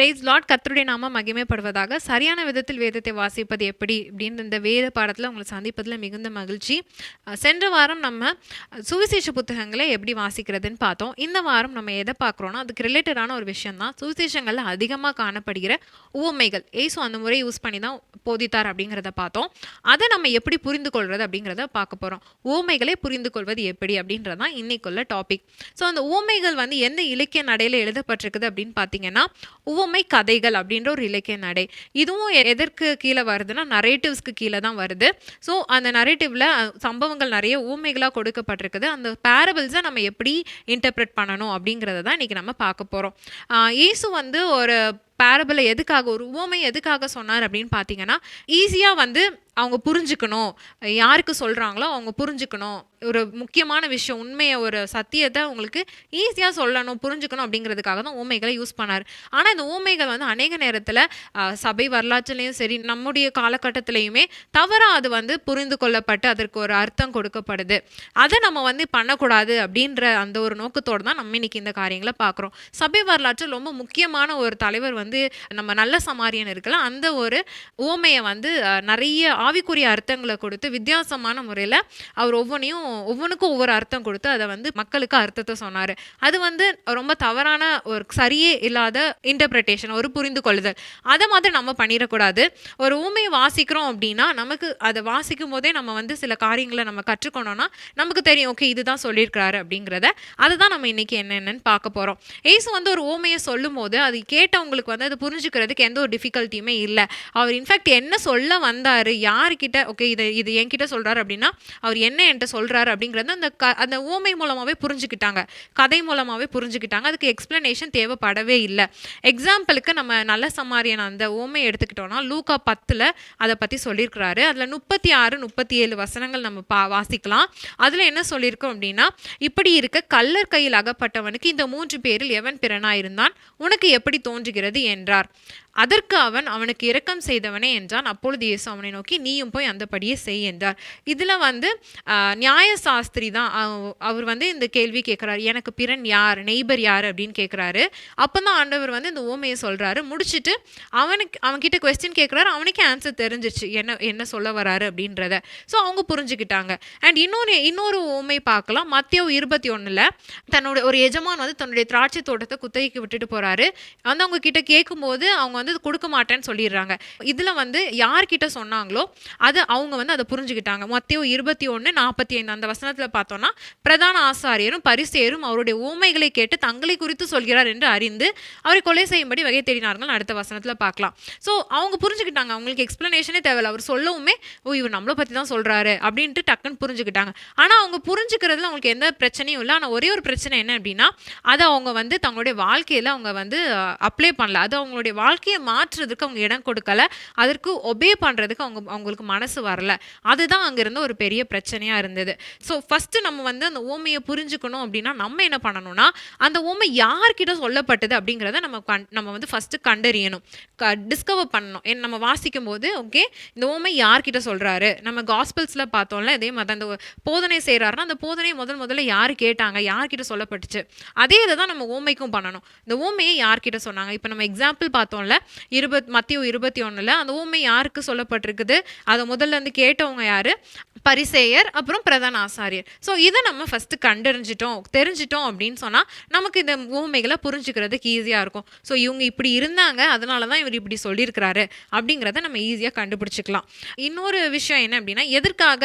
Price Lord. கர்த்தருடைய நாமம் மகிமைப்படுவதாக. சரியான விதத்தில் வேதத்தை வாசிப்பது எப்படி அப்படின்னு இந்த வேத பாடத்தில் உங்களை சந்திப்பதில் மிகுந்த மகிழ்ச்சி. சென்ற வாரம் நம்ம சுவிசேஷ புத்தகங்களை எப்படி வாசிக்கிறதுன்னு பார்த்தோம். இந்த வாரம் நம்ம எதை பார்க்குறோன்னா அதுக்கு ரிலேட்டடான ஒரு விஷயம் தான். சுவிசேஷங்களில் அதிகமாக காணப்படுகிற உவமைகள் ஏசு அந்த முறை யூஸ் பண்ணி தான் போதித்தார் அப்படிங்கிறத பார்த்தோம். அதை நம்ம எப்படி புரிந்து கொள்வது அப்படிங்கிறத பார்க்க போகிறோம். உவமைகளை புரிந்து கொள்வது எப்படி அப்படின்றதான் இன்னைக்குள்ள டாபிக். ஸோ அந்த உவமைகள் எந்த இலக்கிய நடையில் எழுதப்பட்டிருக்குது அப்படின்னு பார்த்தீங்கன்னா உவமை கதைகள் அப்படின்ற ஒரு இலக்கிய நடை. இதுவும் எதற்கு கீழே வருதுன்னா நரேட்டிவ்ஸ்க்கு கீழே தான் வருது. ஸோ அந்த நரேட்டிவ்ல சம்பவங்கள் நிறைய உவமைகளாக கொடுக்கப்பட்டிருக்குது. அந்த பேரபிள்ஸை நம்ம எப்படி இன்டர்பிரட் பண்ணணும் அப்படிங்கிறத தான் இன்னைக்கு நம்ம பார்க்க போகிறோம். இயேசு ஒரு பேரபிளை எதுக்காக, ஒரு உவமை எதுக்காக சொன்னார் அப்படின்னு பார்த்தீங்கன்னா ஈஸியாக அவங்க புரிஞ்சுக்கணும், யாருக்கு சொல்கிறாங்களோ அவங்க புரிஞ்சுக்கணும், ஒரு முக்கியமான விஷயம், உண்மையை, ஒரு சத்தியத்தை உங்களுக்கு ஈஸியாக சொல்லணும், புரிஞ்சுக்கணும் அப்படிங்கிறதுக்காக தான் ஊமைகளை யூஸ் பண்ணார். ஆனால் இந்த ஊமைகள் அநேக நேரத்தில் சபை வரலாற்றுலேயும் சரி நம்முடைய காலகட்டத்திலையுமே தவறாக அது புரிந்து கொள்ளப்பட்டு அதற்கு ஒரு அர்த்தம் கொடுக்கப்படுது. அதை நம்ம பண்ணக்கூடாது அப்படின்ற அந்த ஒரு நோக்கத்தோடு தான் நம்ம இன்னைக்கு இந்த காரியங்களை பார்க்குறோம். சபை வரலாற்றில் ரொம்ப முக்கியமான ஒரு தலைவர் நம்ம நல்ல சமாரியன் இருக்கலாம். அந்த ஒரு ஊமையை நிறைய ஆவிக்குரிய அர்த்தங்களை கொடுத்து வித்தியாசமான முறையில் அவர் ஒவ்வொன்றுக்கும் ஒவ்வொரு அர்த்தம் கொடுத்து அதை மக்களுக்கு அர்த்தத்தை சொன்னார். அது ரொம்ப தவறான ஒரு சரியே இல்லாத இன்டர்பிரிட்டேஷன், ஒரு புரிந்து கொள்ளுதல். அதை மாதிரி நம்ம பண்ணிடக்கூடாது. ஒரு ஊமையை வாசிக்கிறோம் அப்படின்னா நமக்கு அதை வாசிக்கும் போதே நம்ம சில காரியங்களை நம்ம கற்றுக்கொண்டோம்னா நமக்கு தெரியும், ஓகே இதுதான் சொல்லியிருக்கிறாரு அப்படிங்கிறத. அதுதான் நம்ம இன்னைக்கு என்னென்னு பார்க்க போகிறோம். ஏசு ஒரு ஊமையை சொல்லும் போது அது கேட்டவங்களுக்கு அது புரிஞ்சுக்கிறதுக்கு எந்த ஒரு டிஃபிகல்ட்டியுமே இல்லை. அவர் இன்ஃபேக்ட் என்ன சொல்ல வந்தார், யார்கிட்ட, ஓகே இது என்கிட்ட சொல்கிறாரு அப்படின்னா அவர் என்ன என்கிட்ட சொல்கிறாரு அப்படிங்கிறது அந்த ஊமை மூலமாகவே புரிஞ்சுக்கிட்டாங்க, கதை மூலமாகவே புரிஞ்சுக்கிட்டாங்க. அதுக்கு எக்ஸ்பிளனேஷன் தேவைப்படவே இல்லை. எக்ஸாம்பிளுக்கு நம்ம நல்ல சமாரியன் அந்த ஊமையை எடுத்துக்கிட்டோம்னா லூக்கா 10 அதை பற்றி சொல்லியிருக்கிறாரு. அதில் 36, 37 வசனங்கள் நம்ம வாசிக்கலாம். அதில் என்ன சொல்லியிருக்கோம் அப்படின்னா, இப்படி இருக்க கள்ளர் கையில் அகப்பட்டவனுக்கு இந்த 3 பேரில் எவன் பிறனாயிருந்தான், உனக்கு எப்படி தோன்றுகிறது என்றார். அதற்கு அவன், அவனுக்கு இரக்கம் செய்தவனே என்றான். அப்பொழுது இயேசு அவனை நோக்கி, நீயும் போய் அந்தபடியே செய் என்றார். இதில் நியாயசாஸ்திரி தான் அவர் இந்த கேள்வி கேட்குறாரு, எனக்கு பிறன் யார், நெய்பர் யார் அப்படின்னு கேட்குறாரு. அப்போ தான் ஆண்டவர் இந்த ஓமையை சொல்கிறாரு. முடிச்சுட்டு அவன்கிட்ட கொஸ்டின் கேட்குறாரு. அவனுக்கே ஆன்சர் தெரிஞ்சிச்சு என்ன சொல்ல வராரு அப்படின்றத. ஸோ அவங்க புரிஞ்சுக்கிட்டாங்க. அண்ட் இன்னொரு ஓமை பார்க்கலாம். மத்தேயு 21 தன்னோட ஒரு எஜமான் தன்னுடைய திராட்சை தோட்டத்தை குத்தகைக்கு விட்டுட்டு போகிறாரு. அவங்க கிட்ட கேட்கும்போது அவங்க கொடுக்க மாட்டேன்னு சொல்லிடுறாங்க. இதில் யார்கிட்ட சொன்னாங்களோ அது அவங்க அதை புரிஞ்சுக்கிட்டாங்க. மத்தேயு 21:45 அந்த வசனத்தில் பார்த்தோம்னா, பிரதான ஆசாரியரும் பரிசேயரும் அவருடைய ஊமைகளை கேட்டு தங்களை குறித்து சொல்கிறார் என்று அறிந்து அவரை கொலை செய்யும்படி வகை தேடினார்கள். அடுத்த வசனத்தில் பார்க்கலாம். ஸோ அவங்க புரிஞ்சுக்கிட்டாங்க. அவங்களுக்கு எக்ஸ்பிளனேஷனே தேவையில்லை. அவர் சொல்லவுமே, ஓ இவர் நம்மளை பற்றி தான் சொல்கிறாரு அப்படின்ட்டு டக்குன்னு புரிஞ்சுக்கிட்டாங்க. ஆனால் அவங்க புரிஞ்சுக்கிறதுல அவங்களுக்கு எந்த பிரச்சனையும் இல்லை. ஆனால் ஒரே ஒரு பிரச்சனை என்ன அப்படின்னா, அதை அவங்க தங்களுடைய வாழ்க்கையில் அவங்க அப்ளை பண்ணல. அது அவங்களுடைய வாழ்க்கையை மாற்றுறதுக்கு அவங்க இடம் கொடுக்கல. அதற்கு ஒபே பண்ணுறதுக்கு அவங்களுக்கு மனசு வரல. அதுதான் அங்கிருந்து ஒரு பெரிய பிரச்சனையாக இருந்தது. ஸோ ஃபஸ்ட்டு நம்ம அந்த ஊமையை புரிஞ்சுக்கணும் அப்படின்னா நம்ம என்ன பண்ணணும்னா, அந்த ஊமை யார்கிட்ட சொல்லப்பட்டது அப்படிங்கிறத நம்ம ஃபஸ்ட்டு கண்டறியணும், டிஸ்கவர் பண்ணணும். நம்ம வாசிக்கும் போது ஓகே இந்த ஊமை யார்கிட்ட சொல்கிறாரு. நம்ம காஸ்பல்ஸில் பார்த்தோம்ல, இதே மாதிரி அந்த போதனை செய்கிறாருன்னா அந்த போதனையை முதல்ல யார் கேட்டாங்க, யார்கிட்ட சொல்லப்பட்டுச்சு, அதே இதை தான் நம்ம ஊமைக்கும் பண்ணணும். இந்த ஊமையை யார்கிட்ட சொன்னாங்க. இப்போ நம்ம எக்ஸாம்பிள் பார்த்தோம்ல, மத்தேயு 21 அந்த ஊமை யாருக்கு சொல்லப்பட்டிருக்குது, அதை முதல்ல கேட்டவங்க யாரு, பரிசேயர், அப்புறம் பிரதான ஆசாரியர். ஸோ இதை நம்ம ஃபஸ்ட்டு தெரிஞ்சிட்டோம் அப்படின்னு சொன்னால் நமக்கு இந்த ஊமைகளை புரிஞ்சுக்கிறதுக்கு ஈஸியாக இருக்கும். ஸோ இவங்க இப்படி இருந்தாங்க, அதனால தான் இவர் இப்படி சொல்லியிருக்கிறாரு அப்படிங்கிறத நம்ம ஈஸியாக கண்டுபிடிச்சிக்கலாம். இன்னொரு விஷயம் என்ன அப்படின்னா, எதற்காக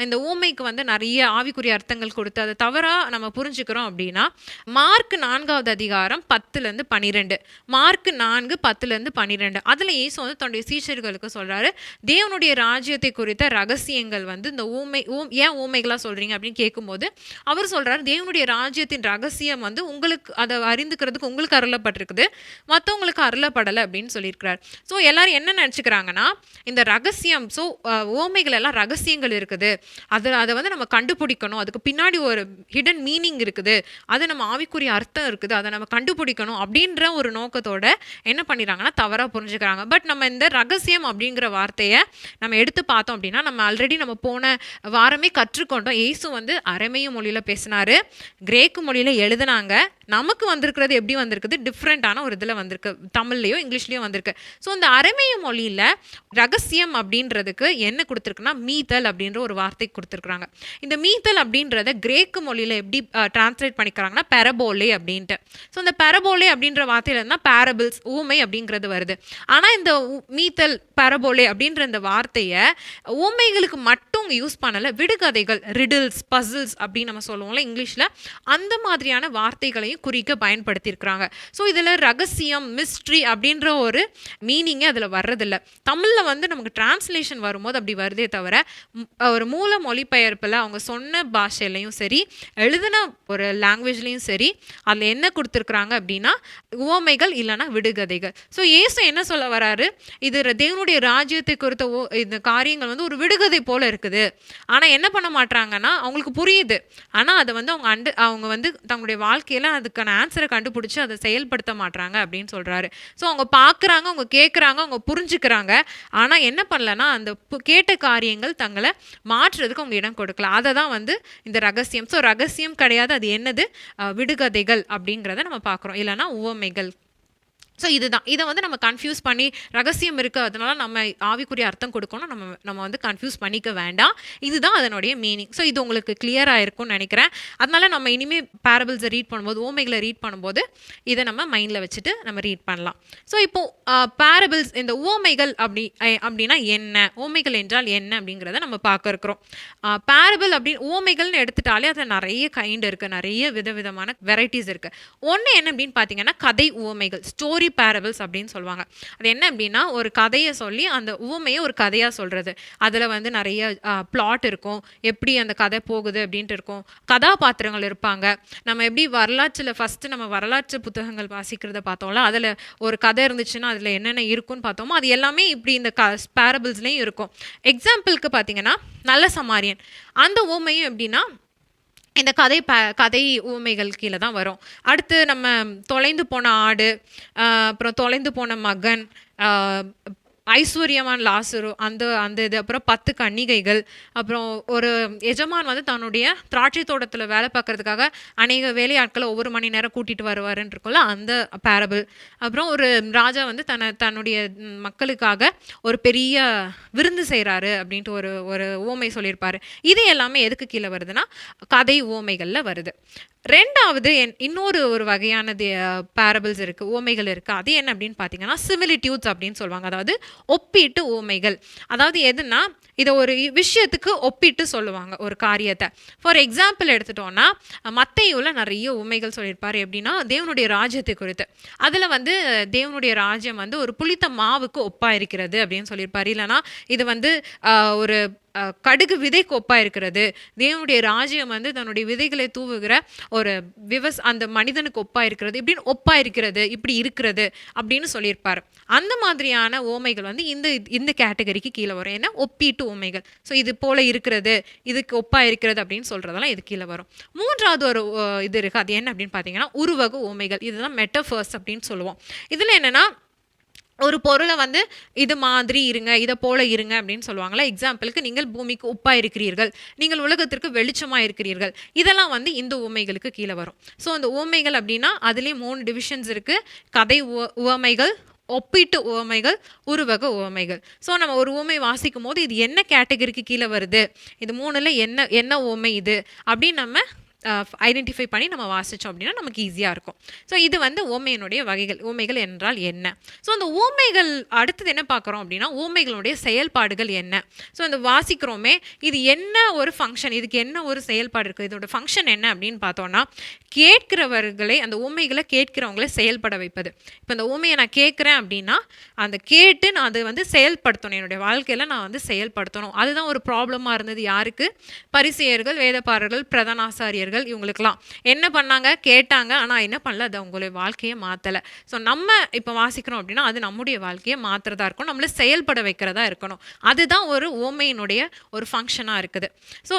இந்த ஊமைக்கு நிறைய ஆவிக்குரிய அர்த்தங்கள் கொடுத்து அதை தவறாக நம்ம புரிஞ்சுக்கிறோம் அப்படின்னா, மார்க் 4வது அதிகாரம் 10-12, மார்க் 4:10-12 அதில் இயேசு தன்னுடைய சீஷர்களுக்கு சொல்கிறாரு, தேவனுடைய ராஜ்யத்தை குறித்த ரகசியங்கள் இந்த ஏன் ஊமைகளாக சொல்கிறீங்க அப்படின்னு கேட்கும்போது அவர் சொல்கிறார், தேவனுடைய ராஜ்யத்தின் ரகசியம் உங்களுக்கு அதை அறிந்துக்கிறதுக்கு உங்களுக்கு அருளப்பட்டிருக்குது, மற்றவங்களுக்கு அருளப்படலை அப்படின்னு சொல்லியிருக்கிறார். ஸோ எல்லாரும் என்ன நினச்சிக்கிறாங்கன்னா, இந்த ரகசியம், ஸோ ஊமைகள் எல்லாம் ரகசியங்கள் இருக்குது, அதை நம்ம கண்டுபிடிக்கணும், அதுக்கு பின்னாடி ஒரு ஹிடன் மீனிங் இருக்குது, அது நம்ம ஆவிக்குரிய அர்த்தம் இருக்குது, அதை நம்ம கண்டுபிடிக்கணும் அப்படின்ற ஒரு நோக்கத்தோட என்ன பண்ணிடுறாங்கன்னா தவறாக புரிஞ்சுக்கிறாங்க. பட் நம்ம இந்த ரகசியம் அப்படிங்கிற வார்த்தையை நம்ம எடுத்து பார்த்தோம் அப்படின்னா, நம்ம ஆல்ரெடி நம்ம போன வாரமே கற்றுக்கொண்டோம். இயேசு அரமேய மொழியில் பேசினார், கிரேக்கு மொழியில் எழுதினாங்க, நமக்கு வந்திருக்கிறது எப்படி வந்திருக்குது, டிஃப்ரெண்ட்டான ஒரு இதில் வந்திருக்கு, தமிழ்லையோ இங்கிலீஷ்லையோ வந்திருக்கு. ஸோ இந்த அரமேய மொழியில் ரகசியம் அப்படின்றதுக்கு என்ன கொடுத்துருக்குன்னா மீத்தல் அப்படின்ற ஒரு வார்த்தை கொடுத்துருக்குறாங்க. இந்த மீத்தல் அப்படின்றத கிரேக்கு மொழியில் எப்படி டிரான்ஸ்லேட் பண்ணிக்கிறாங்கன்னா பெரபோலே அப்படின்ட்டு. ஸோ இந்த பெரபோலே அப்படின்ற வார்த்தையில இருந்தால் பேரபிள்ஸ் ஊமை அப்படிங்கிறது வருது. ஆனால் இந்த மீத்தல் பெரபோலே அப்படின்ற இந்த வார்த்தையை ஊமைகளுக்கு மட்டும் யூஸ் பண்ணலை, விடுகதைகள் ரிடில்ஸ் பசில்ஸ் அப்படின்னு நம்ம சொல்லுவோம்ல இங்கிலீஷில், அந்த மாதிரியான வார்த்தைகளையும் குறிக்க பயன்படுத்தியிருக்கிறாங்க. ஸோ இதில் ரகசியம் மிஸ்ட்ரி அப்படின்ற ஒரு மீனிங்கே அதில் வர்றதில்லை. தமிழில் வந்து நமக்கு டிரான்ஸ்லேஷன் வரும்போது அப்படி வருதே தவிர ஒரு மூல மொழிபெயர்ப்பில் அவங்க சொன்ன பாஷையிலையும் சரி எழுதின ஒரு லாங்குவேஜ்லேயும் சரி அதில் என்ன கொடுத்துருக்குறாங்க அப்படின்னா உவமைகள் இல்லைன்னா விடுகதைகள். ஸோ இயேசு என்ன சொல்ல வராரு, இது தேவனுடைய ராஜ்யத்தை குறித்த இந்த காரியங்கள் வந்து ஒரு விடுகதை போல இருக்குது. ஆனால் என்ன பண்ண மாட்டாங்கன்னா அவங்களுக்கு புரியுது, ஆனால் அதை வந்து அவங்க வந்து தங்களுடைய வாழ்க்கையில் அதுக்கான ஆன்சரை கண்டுபிடிச்சி அதை செயல்படுத்த மாட்டாங்க அப்படின்னு சொல்கிறாரு. ஸோ அவங்க பார்க்குறாங்க, அவங்க கேட்குறாங்க, அவங்க புரிஞ்சுக்கிறாங்க, ஆனால் என்ன பண்ணலன்னா அந்த கேட்ட காரியங்கள் தங்களை மாற்றுறதுக்கு அவங்க இடம் கொடுக்கல. அதை தான் வந்து இந்த ரகசியம். ஸோ ரகசியம் கிடையாது, அது என்னது, விடுகதைகள் அப்படிங்கிறத நம்ம பார்க்குறோம், இல்லைன்னா உவமைகள். ஸோ இதுதான், இதை வந்து நம்ம கன்ஃபியூஸ் பண்ணி ரகசியம் இருக்குது அதனால நம்ம ஆவிக்குரிய அர்த்தம் கொடுக்கணும் நம்ம வந்து கன்ஃபியூஸ் பண்ணிக்க வேண்டாம். இதுதான் அதனுடைய மீனிங். ஸோ இது உங்களுக்கு கிளியராக இருக்கும்னு நினைக்கிறேன். அதனால நம்ம இனிமேல் பேரபிள்ஸை ரீட் பண்ணும்போது, ஓமைகளை ரீட் பண்ணும்போது இதை நம்ம மைண்டில் வச்சுட்டு நம்ம ரீட் பண்ணலாம். ஸோ இப்போது பேரபிள்ஸ், இந்த ஓமைகள் அப்படின்னா என்ன, ஓமைகள் என்றால் என்ன அப்படிங்கிறத நம்ம பார்க்க இருக்கிறோம். பேரபிள் ஓமைகள்னு எடுத்துட்டாலே அதில் நிறைய கைண்ட் இருக்குது, நிறைய விதவிதமான வெரைட்டிஸ் இருக்குது. ஒன்று என்ன அப்படின்னு பார்த்தீங்கன்னா கதை உவமைகள், ஸ்டோரி பேரபிள்ஸ் அப்படின்னு சொல்லுவாங்க. அது என்ன அப்படின்னா ஒரு கதையை சொல்லி அந்த உவமையை ஒரு கதையாக சொல்கிறது. அதில் வந்து நிறைய பிளாட் இருக்கும், எப்படி அந்த கதை போகுது அப்படின்ட்டு இருக்கும், கதாபாத்திரங்கள் இருப்பாங்க. நம்ம எப்படி வரலாற்றில் ஃபஸ்ட்டு நம்ம வரலாற்று புத்தகங்கள் வாசிக்கிறத பார்த்தோம்ல, அதில் ஒரு கதை இருந்துச்சுன்னா அதில் என்னென்ன இருக்குன்னு பார்த்தோமோ அது எல்லாமே இப்படி இந்த பேரபிள்ஸ்லேயும் இருக்கும். எக்ஸாம்பிளுக்கு பார்த்தீங்கன்னா நல்ல சமாரியன், அந்த உவமையும் எப்படின்னா இந்த கதை ஊமைகள் கீழே தான் வரும். அடுத்து நம்ம தொலைந்து போன ஆடு, அப்புறம் தொலைந்து போன மகன், ஐஸ்வர்யவான் லாசரு, அந்த இது, அப்புறம் 10 கன்னிகைகள், அப்புறம் ஒரு எஜமான் வந்து தன்னுடைய திராட்சை தோட்டத்தில் வேலை பார்க்கறதுக்காக அநேக வேலையாட்களை ஒவ்வொரு மணி நேரம் கூட்டிகிட்டு வருவாருன்னு இருக்கும்ல அந்த பேரபிள். அப்புறம் ஒரு ராஜா வந்து தன்னுடைய மக்களுக்காக ஒரு பெரிய விருந்து செய்கிறாரு அப்படின்ட்டு ஒரு ஓமை சொல்லியிருப்பாரு. இது எல்லாமே எதுக்கு கீழே வருதுன்னா கதை ஓமைகளில் வருது. ரெண்டாவது இன்னொரு வகையான பேரபிள்ஸ் இருக்குது, ஓமைகள் இருக்குது. அது என்ன அப்படின்னு பார்த்தீங்கன்னா சிமிலிட்யூட்ஸ் அப்படின்னு சொல்லுவாங்க. அதாவது ஒப்பீட்டு ஓமைகள். அதாவது எதுனா இதை ஒரு விஷயத்துக்கு ஒப்பிட்டு சொல்லுவாங்க ஒரு காரியத்தை. ஃபார் எக்ஸாம்பிள் எடுத்துட்டோன்னா மத்தேயுவில் நிறைய உண்மைகள் சொல்லியிருப்பார். எப்படின்னா தேவனுடைய ராஜ்யத்தை குறித்து, அதில் வந்து தேவனுடைய ராஜ்யம் வந்து ஒரு புளித்த மாவுக்கு ஒப்பாக இருக்கிறது அப்படின்னு சொல்லியிருப்பார். இல்லைனா இது வந்து ஒரு கடுகு விதைக்கு ஒப்பாக இருக்கிறது, தேவனுடைய ராஜ்யம் வந்து தன்னுடைய விதைகளை தூவுகிற ஒரு அந்த மனிதனுக்கு ஒப்பாக இருக்கிறது, இப்படின்னு ஒப்பாக இருக்கிறது, இப்படி இருக்கிறது அப்படின்னு சொல்லியிருப்பார். அந்த மாதிரியான ஓமைகள் வந்து இந்த கேட்டகரிக்கு கீழே வரும். ஏன்னா ஒப்பீட்டு ஓமைகள். ஸோ இது போல இருக்கிறது, இதுக்கு ஒப்பாக இருக்கிறது அப்படின்னு சொல்கிறதெல்லாம் இது கீழே வரும். மூன்றாவது ஒரு இது இருக்குது, அது என்ன அப்படின்னு பார்த்தீங்கன்னா உருவக ஓமைகள். இதுதான் மெட்டஃபர்ஸ் அப்படின்னு சொல்லுவோம். இதில் என்னென்னா ஒரு பொருளை வந்து இது மாதிரி இருங்க, இதை போல இருங்க அப்படின்னு சொல்லுவாங்களா. எக்ஸாம்பிளுக்கு நீங்கள் பூமிக்கு உப்பாக இருக்கிறீர்கள், நீங்கள் உலகத்திற்கு வெளிச்சமாக இருக்கிறீர்கள், இதெல்லாம் வந்து இந்த உவமைகளுக்கு கீழே வரும். ஸோ அந்த உவமைகள் அப்படின்னா அதுலேயும் 3 டிவிஷன்ஸ் இருக்குது. கதை உவமைகள், ஒப்பீட்டு உவமைகள், உருவக உவமைகள். ஸோ நம்ம ஒரு உவமை வாசிக்கும் போது இது என்ன கேட்டகரிக்கு கீழே வருது, இது 3ல் என்ன உவமை இது அப்படின்னு நம்ம ஐடென்டிஃபை பண்ணி நம்ம வாசித்தோம் அப்படின்னா நமக்கு ஈஸியாக இருக்கும். ஸோ இது வந்து ஓமையினுடைய வகைகள். ஓமைகள் என்றால் என்ன? ஸோ அந்த ஓமைகள் அடுத்தது என்ன பார்க்குறோம் அப்படின்னா ஓமைகளுடைய செயல்பாடுகள் என்ன. ஸோ அந்த வாசிக்கிறோமே இது என்ன ஒரு ஃபங்க்ஷன், இதுக்கு என்ன ஒரு செயல்பாடு இருக்குது, இதோட ஃபங்க்ஷன் என்ன அப்படின்னு பார்த்தோன்னா கேட்கிறவர்களை, அந்த ஓமைகளை கேட்கிறவங்களை செயல்பட வைப்பது. இப்போ அந்த ஓமையை நான் கேட்குறேன் அப்படின்னா அந்த கேட்டு நான் அதை வந்து செயல்படுத்தணும், என்னுடைய வாழ்க்கையில் நான் வந்து செயல்படுத்தணும். அதுதான் ஒரு ப்ராப்ளமாக இருந்தது யாருக்கு? பரிசேயர்கள், வேதபாரர்கள், பிரதானாசாரியர்கள், இவங்களுக்கெல்லாம் என்ன பண்ணாங்க, கேட்டாங்க, ஆனால் என்ன பண்ணல, அது அவங்களுடைய வாழ்க்கையை மாற்றலை. ஸோ நம்ம இப்போ வாசிக்கிறோம் அப்படின்னா அது நம்முடைய வாழ்க்கையை மாற்றுறதா இருக்கணும், நம்மளை செயல்பட வைக்கிறதா இருக்கணும். அதுதான் ஒரு ஓமையினுடைய ஒரு ஃபங்க்ஷனாக இருக்குது. ஸோ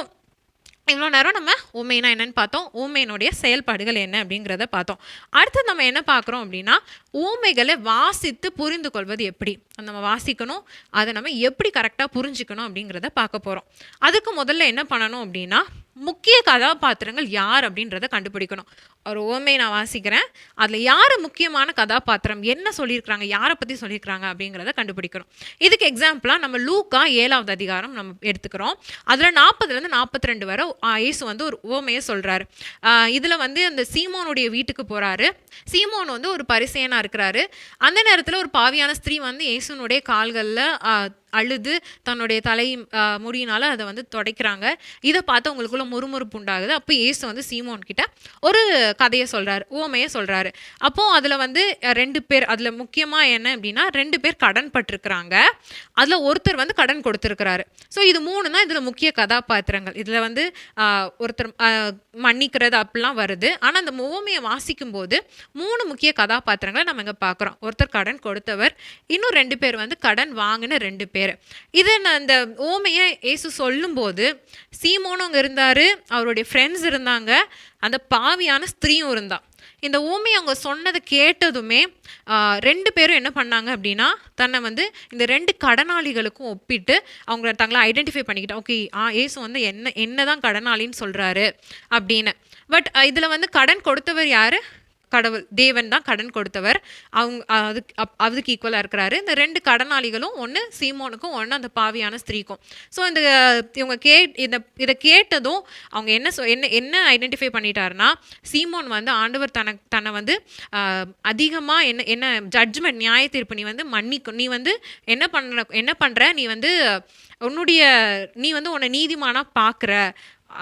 இவ்வளோ நேரம் நம்ம ஓமைனா என்னென்னு பார்த்தோம், ஓமையினுடைய செயல்பாடுகள் என்ன அப்படிங்கிறத பார்த்தோம். அடுத்து நம்ம என்ன பார்க்குறோம் அப்படின்னா ஓமைகளை வாசித்து புரிந்து கொள்வது எப்படி, நம்ம வாசிக்கணும், அதை நம்ம எப்படி கரெக்டாக புரிஞ்சுக்கணும் அப்படிங்கிறத பார்க்க போகிறோம். அதுக்கு முதல்ல என்ன பண்ணணும் அப்படின்னா முக்கிய கதாபாத்திரங்கள் யார் அப்படின்றத கண்டுபிடிக்கணும். ஒரு உவமையை நான் வாசிக்கிறேன், அதில் யார் முக்கியமான கதாபாத்திரம், என்ன சொல்லியிருக்கிறாங்க, யாரை பற்றி சொல்லியிருக்கிறாங்க அப்படிங்கிறத கண்டுபிடிக்கணும். இதுக்கு எக்ஸாம்பிளாக நம்ம லூக்கா 7வது அதிகாரம் நம்ம எடுத்துக்கிறோம். அதில் 40லேருந்து 42 வரை இயேசு வந்து ஒரு உவமையை சொல்கிறாரு. இதில் வந்து அந்த சீமோனுடைய வீட்டுக்கு போகிறாரு. சீமோன் வந்து ஒரு பரிசேயனாக இருக்கிறாரு. அந்த நேரத்தில் ஒரு பாவியான ஸ்திரீ வந்து இயேசுனுடைய கால்களில் அழுது தன்னுடைய தலை முடியினால அதை வந்து துடைக்கிறாங்க. இதை பார்த்து அவங்களுக்குள்ள முறுமுறுப்பு உண்டாகுது. அப்போ இயேசு வந்து சீமோன் கிட்ட ஒரு கதையை சொல்கிறாரு, உவமையை சொல்கிறாரு. அப்போது அதில் வந்து 2 பேர், அதில் முக்கியமாக என்ன அப்படின்னா 2 பேர் கடன் பட்டிருக்கிறாங்க. அதில் ஒருத்தர் வந்து கடன் கொடுத்துருக்கிறாரு. ஸோ இது 3 தான் இதில் முக்கிய கதாபாத்திரங்கள். இதில் வந்து ஒருத்தர் மன்னிக்கிறது அப்படிலாம் வருது. ஆனால் அந்த உவமையை வாசிக்கும் போது 3 முக்கிய கதாபாத்திரங்களை நம்ம இங்கே பார்க்குறோம். ஒருத்தர் கடன் கொடுத்தவர், இன்னும் 2 பேர் வந்து கடன் வாங்கின 2 பேர். இது அந்த ஓமையை இயேசு சொல்லும்போது சீமோனும் அங்கே இருந்தார், அவருடைய ஃப்ரெண்ட்ஸ் இருந்தாங்க, அந்த பாவியான ஸ்திரீயும் இருந்தா. இந்த ஓமையை அவங்க சொன்னதை கேட்டதுமே 2 பேரும் என்ன பண்ணாங்க அப்படின்னா தன்னை வந்து இந்த 2 கடனாளிகளுக்கும் ஒப்பிட்டு அவங்க தங்களை ஐடென்டிஃபை பண்ணிக்கிட்டா. ஓகே, இயேசு வந்து என்னதான் கடனாளின்னு சொல்கிறாரு அப்படின்னு. பட் இதில் வந்து கடன் கொடுத்தவர் யார்? கடவுள், தேவன் தான் கடன் கொடுத்தவர். அவங்க அதுக்கு ஈக்குவலாக இருக்கிறாரு. இந்த 2 கடனாளிகளும், ஒன்று சீமோனுக்கும், ஒன்று அந்த பாவியான ஸ்திரீக்கும். ஸோ இந்த இவங்க இதை கேட்டதும் அவங்க என்ன ஐடென்டிஃபை பண்ணிட்டாருன்னா, சீமோன் வந்து ஆண்டவர் தன்னை வந்து அதிகமாக என்ன ஜட்ஜ்மெண்ட், நியாய தீர்ப்பு, நீ வந்து மன்னிக்கும், நீ வந்து என்ன பண்ணுற, நீ வந்து உன்னை நீதிமானாக பார்க்குற,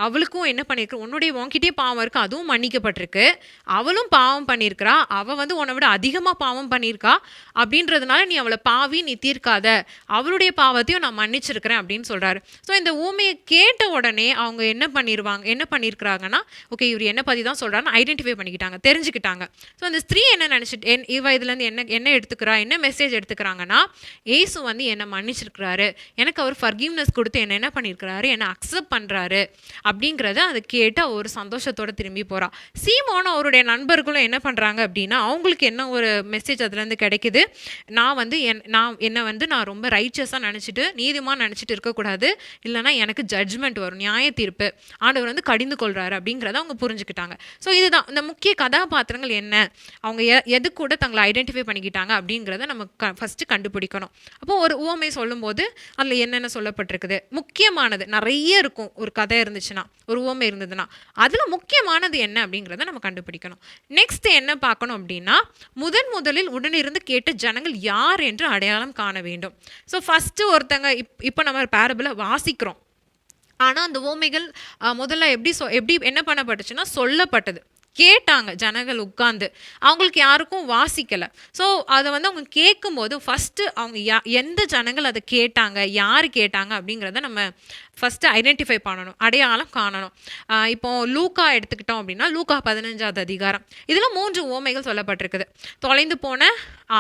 அவளுக்கும் என்ன பண்ணியிருக்க, உன்கிட்டே பாவம் இருக்கு, அதுவும் மன்னிக்கப்பட்டிருக்கு, அவளும் பாவம் பண்ணியிருக்கிறா, அவள் வந்து உன்னை விட அதிகமாக பாவம் பண்ணியிருக்கா, அப்படின்றதுனால நீ அவளை பாவி நீ தீர்க்காத, அவளுடைய பாவத்தையும் நான் மன்னிச்சிருக்கிறேன் அப்படின்னு சொல்கிறாரு. ஸோ இந்த ஊமையை கேட்ட உடனே அவங்க என்ன பண்ணியிருக்கிறாங்கன்னா, ஓகே இவர் என்ன பற்றி தான் சொல்கிறான்னு ஐடென்டிஃபை பண்ணிக்கிட்டாங்க, தெரிஞ்சுக்கிட்டாங்க. ஸோ அந்த ஸ்திரீ என்ன நினச்சிட்டு இவ இதுலேருந்து என்ன எடுத்துக்கிறா, என்ன மெசேஜ் எடுத்துக்கிறாங்கன்னா, ஏசு வந்து என்னை மன்னிச்சிருக்கிறாரு, எனக்கு அவர் ஃபர்கிவ்னஸ் கொடுத்து என்ன பண்ணியிருக்கிறாரு, என்னை அக்செப்ட் பண்ணுறாரு அப்படிங்கிறத அதை கேட்டு ஒரு சந்தோஷத்தோட திரும்பி போகிறா. சீமோனும் அவருடைய நண்பர்களும் என்ன பண்ணுறாங்க அப்படின்னா, அவங்களுக்கு என்ன ஒரு மெசேஜ் அதுலேருந்து கிடைக்குது, நான் வந்து நான் ரொம்ப ரைச்சஸாக நினச்சிட்டு நீதிமாக நினச்சிட்டு இருக்கக்கூடாது, இல்லைனா எனக்கு ஜட்ஜ்மெண்ட் வரும், நியாய தீர்ப்பு, ஆண்டவர் வந்து கடிந்து கொள்கிறாரு அப்படிங்கிறத அவங்க புரிஞ்சுக்கிட்டாங்க. ஸோ இதுதான் இந்த முக்கிய கதாபாத்திரங்கள் என்ன, அவங்க எது கூட தங்களை ஐடென்டிஃபை பண்ணிக்கிட்டாங்க அப்படிங்கிறத நம்ம ஃபஸ்ட்டு கண்டுபிடிக்கணும். அப்போது ஒரு உவமை சொல்லும்போது அதில் என்னென்ன சொல்லப்பட்டிருக்குது, முக்கியமானது நிறைய இருக்கும். ஒரு கதை இருந்துச்சுன்னா, ஒரு உவமை இருந்ததுன்னா அதில் முக்கியமானது என்ன அப்படிங்கிறத நம்ம கண்டுபிடிக்கணும். நெக்ஸ்ட் என்ன பார்க்கணும் அப்படின்னா, முதலில் உடனிருந்து கேட்ட ஜனங்கள் யார் என்று அடையாளம் காண வேண்டும். ஸோ ஃபஸ்ட்டு ஒருத்தங்க இப்போ நம்ம பேரபிளை வாசிக்கிறோம், ஆனால் அந்த உவமைகள் முதல்ல எப்படி என்ன பண்ணப்பட்டுச்சுன்னா சொல்லப்பட்டது, கேட்டாங்க ஜனங்கள் உட்கார்ந்து, அவங்களுக்கு யாருக்கும் வாசிக்கலை. ஸோ அதை வந்து அவங்க கேட்கும்போது ஃபஸ்ட்டு அவங்க எந்த ஜனங்கள் அதை கேட்டாங்க, யார் கேட்டாங்க அப்படிங்கிறத நம்ம ஃபஸ்ட்டு ஐடென்டிஃபை பண்ணணும், அடையாளம் காணணும். இப்போ லூக்கா எடுத்துக்கிட்டோம் அப்படின்னா, லூக்கா 15வது அதிகாரம், இதில் 3 உவமைகள் சொல்லப்பட்டிருக்குது. தொலைந்து போன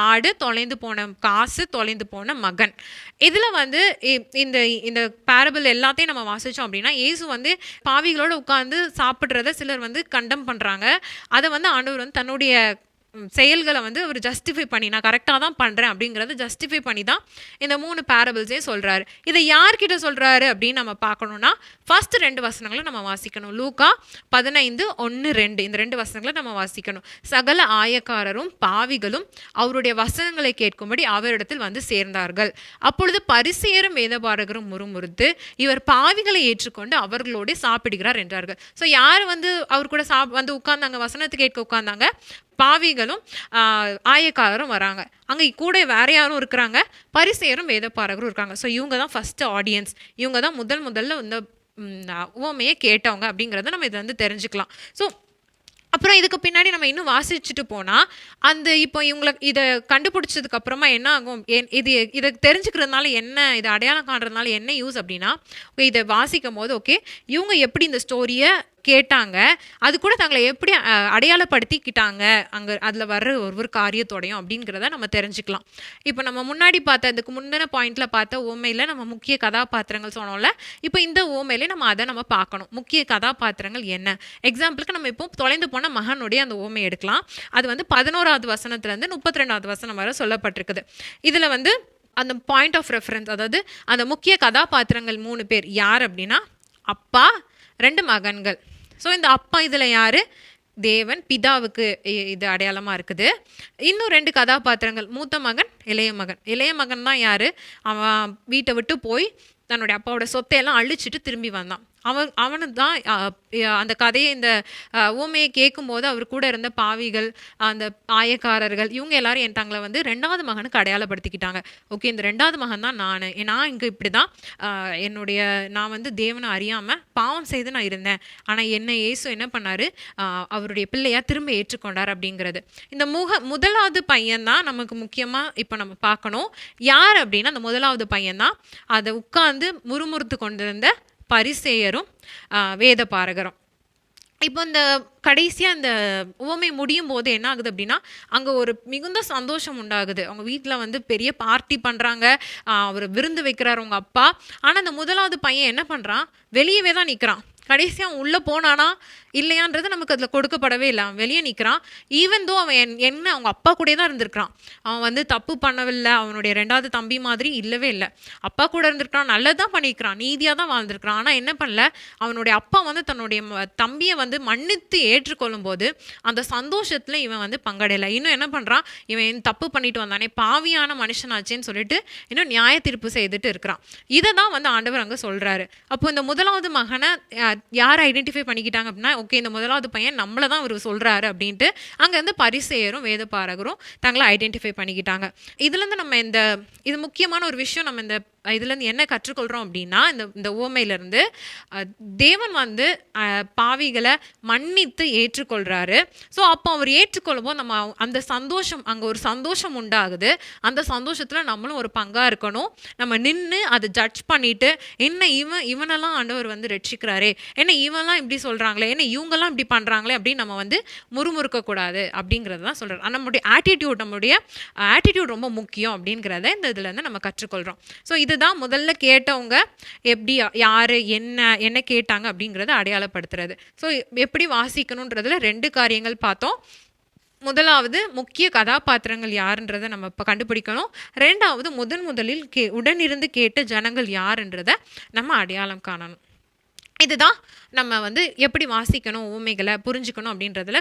ஆடு, தொலைந்து போன காசு, தொலைந்து போன மகன். இதில் வந்து இந்த பேரபிள் எல்லாத்தையும் நம்ம வாசித்தோம் அப்படின்னா, இயேசு வந்து பாவிகளோடு உட்கார்ந்து சாப்பிட்றத சிலர் வந்து கண்டம் பண்ணுறாங்க. அதை வந்து ஆண்டவர் வந்து தன்னுடைய செயல்களை வந்து அவர் ஜஸ்டிஃபை பண்ணி, நான் கரெக்டாக தான் பண்ணுறேன் அப்படிங்கிறத ஜஸ்டிஃபை பண்ணி தான் இந்த 3 பேரபிள்ஸே சொல்கிறாரு. இதை யார்கிட்ட சொல்கிறாரு அப்படின்னு நம்ம பார்க்கணுன்னா, ஃபஸ்ட்டு 2 வசனங்களை நம்ம வாசிக்கணும். லூக்கா 15:1-2 இந்த 2 வசனங்களை நம்ம வாசிக்கணும். சகல ஆயக்காரரும் பாவிகளும் அவருடைய வசனங்களை கேட்கும்படி அவரிடத்தில் வந்து சேர்ந்தார்கள். அப்பொழுது பரிசேயரும் வேதபாரகரும் முறுமுறுத்து, இவர் பாவிகளை ஏற்றுக்கொண்டு அவர்களோடு சாப்பிடுகிறார் என்றார்கள். ஸோ யார் வந்து அவர் கூட வந்து உட்கார்ந்தாங்க, வசனத்தை கேட்க உட்கார்ந்தாங்க, பாவிகளும் ஆயக்காரரும் வராங்க. அங்கே கூட வேற யாரும் இருக்கிறாங்க, பரிசேயரும் வேதபாரகரும் இருக்காங்க. ஸோ இவங்க தான் ஃபஸ்ட்டு ஆடியன்ஸ், இவங்க தான் முதல்ல இந்த உவமையை கேட்டவங்க அப்படிங்கிறத நம்ம இதை வந்து தெரிஞ்சுக்கலாம். ஸோ அப்புறம் இதுக்கு பின்னாடி நம்ம இன்னும் வாசிச்சுட்டு போனால், அந்த இப்போ இதை கண்டுபிடிச்சதுக்கு அப்புறமா என்ன ஆகும், இதை தெரிஞ்சுக்கிறதுனால என்ன, இதை அடையாளம் காண்றதுனால என்ன யூஸ் அப்படின்னா, இதை வாசிக்கும் போது ஓகே இவங்க எப்படி இந்த ஸ்டோரியை கேட்டாங்க, அது கூட தங்களை எப்படி அடையாளப்படுத்திக்கிட்டாங்க அங்கே அதில் வர்ற ஒவ்வொரு காரியத்தோடையும் அப்படிங்கிறத நம்ம தெரிஞ்சுக்கலாம். இப்போ நம்ம முன்னாடி பார்த்த இதுக்கு முந்தின பாயிண்டில் பார்த்த உவமையில் நம்ம முக்கிய கதாபாத்திரங்கள் சொன்னோம்ல, இப்போ இந்த உவமையிலே நம்ம அதை நம்ம பார்க்கணும், முக்கிய கதாபாத்திரங்கள் என்ன. எக்ஸாம்பிளுக்கு நம்ம இப்போ தொலைந்து போன மகனுடைய அந்த உவமை எடுக்கலாம். அது வந்து 11வது வசனத்துலேருந்து 32வது வசனம் வரை சொல்லப்பட்டிருக்குது. இதில் வந்து அந்த பாயிண்ட் ஆஃப் ரெஃபரன்ஸ், அதாவது அந்த முக்கிய கதாபாத்திரங்கள் 3 பேர் யார் அப்படின்னா, அப்பா, 2 மகன்கள். ஸோ இந்த அப்பா இதில் யார்? தேவன், பிதாவுக்கு இது அடையாளமாக இருக்குது. இன்னும் 2 கதாபாத்திரங்கள், மூத்த மகன், இளைய மகன். இளைய மகன் தான் யார்? அவன் வீட்டை விட்டு போய் தன்னுடைய அப்பாவோட சொத்தையெல்லாம் அழிச்சிட்டு திரும்பி வந்தான். அவனு தான் அந்த கதையை, இந்த ஊமையை கேட்கும்போது அவர் கூட இருந்த பாவிகள், அந்த ஆயக்காரர்கள், இவங்க எல்லாரும் என் தங்களை வந்து 2வது மகனுக்கு அடையாளப்படுத்திக்கிட்டாங்க. ஓகே, இந்த 2வது மகன் தான் நான் இங்கே இப்படி தான் நான் வந்து தேவனை அறியாமல் பாவம் செய்து நான் இருந்தேன். ஆனால் என்னை இயேசு என்ன பண்ணார்? அவருடைய பிள்ளையாக திரும்ப ஏற்றுக்கொண்டார் அப்படிங்கிறது. இந்த முதலாவது பையன் தான் நமக்கு முக்கியமாக இப்போ நம்ம பார்க்கணும். யார் அப்படின்னா, அந்த முதலாவது பையன் தான் அதை உட்கார்ந்து முறுமுறுத்து கொண்டிருந்த பரிசேயரும் வேத பாரகரும். இப்போ இந்த கடைசியாக இந்த உவமை முடியும் போது என்ன ஆகுது அப்படின்னா, அங்கே ஒரு மிகுந்த சந்தோஷம் உண்டாகுது. அவங்க வீட்டில் வந்து பெரிய பார்ட்டி பண்ணுறாங்க, அவர் விருந்து வைக்கிறார் அவங்க அப்பா. ஆனால் அந்த முதலாவது பையன் என்ன பண்ணுறான்? வெளியவே தான் நிற்கிறான். கடைசியாக அவன் உள்ளே போனானா இல்லையான்றது நமக்கு அதில் கொடுக்கப்படவே இல்லை. அவன் வெளியே நிற்கிறான். ஈவன் தோ அவன் என்ன அவங்க அப்பா கூட தான் இருந்திருக்கிறான். அவன் வந்து தப்பு பண்ணவில்லை, அவனுடைய 2வது தம்பி மாதிரி இல்லவே இல்லை. அப்பா கூட இருந்திருக்கிறான், நல்லதான் பண்ணியிருக்கிறான், நீதியாக தான் வாழ்ந்திருக்கிறான். ஆனால் என்ன பண்ணல, அவனுடைய அப்பா வந்து தன்னுடைய தம்பியை வந்து மன்னித்து ஏற்றுக்கொள்ளும் போது அந்த சந்தோஷத்தில் இவன் வந்து பங்கடையலை. இன்னும் என்ன பண்ணுறான்? இவன் தப்பு பண்ணிட்டு வந்தானே, பாவியான மனுஷனாச்சேன்னு சொல்லிட்டு இன்னும் நியாய தீர்ப்பு செய்துட்டு இருக்கிறான். இதை தான் வந்து ஆண்டவர் அங்கே சொல்கிறாரு. அப்போ இந்த முதலாவது மகனை யார் ஐடென்டிஃபை பண்ணிக்கிட்டாங்க அப்படின்னா, ஓகே, இந்த முதலாவது பையன் நம்மளை தான் அவர் சொல்கிறாரு அப்படின்ட்டு அங்கேருந்து பரிசேயரும் வேத பாரகரும் தங்களை ஐடென்டிஃபை பண்ணிக்கிட்டாங்க. இதுலேருந்து நம்ம இது முக்கியமான ஒரு விஷயம். நம்ம இதுலேருந்து என்ன கற்றுக்கொள்கிறோம் அப்படின்னா, இந்த உவமையிலேருந்து தேவன் வந்து பாவிகளை மன்னித்து ஏற்றுக்கொள்கிறாரு. ஸோ அப்போ அவர் ஏற்றுக்கொள்ளும் போது நம்ம அந்த சந்தோஷம், அங்கே ஒரு சந்தோஷம் உண்டாகுது. அந்த சந்தோஷத்தில் நம்மளும் ஒரு பங்காக இருக்கணும். நம்ம நின்று அதை ஜட்ஜ் பண்ணிவிட்டு, என்ன இவனெல்லாம் ஆண்டவர் வந்து ரட்சிக்கிறாரே, என்ன இவன்லாம் இப்படி சொல்கிறாங்களே, என்ன இவங்கெல்லாம் இப்படி பண்ணுறாங்களே அப்படின்னு நம்ம வந்து முறுமுறுக்கக்கூடாது அப்படிங்கிறது தான் சொல்கிறார். நம்மளுடைய ஆட்டிடியூட் ரொம்ப முக்கியம் அப்படிங்கிறத இந்த இதுலேருந்து நம்ம கற்றுக்கொள்கிறோம். ஸோ இதுதான் முதல்ல கேட்டவங்க எப்படி, யார், என்ன கேட்டாங்க அப்படிங்கிறத அடையாளப்படுத்துறது. ஸோ எப்படி வாசிக்கணுன்றதுல 2 காரியங்கள் பார்த்தோம். முதலாவது, முக்கிய கதாபாத்திரங்கள் யாருன்றதை நம்ம இப்போ கண்டுபிடிக்கணும். 2வது, முதலில் உடனிருந்து கேட்ட ஜனங்கள் யாருன்றதை நம்ம அடையாளம் காணணும். இதுதான் நம்ம வந்து எப்படி வாசிக்கணும், ஊமைகளை புரிஞ்சுக்கணும் அப்படின்றதுல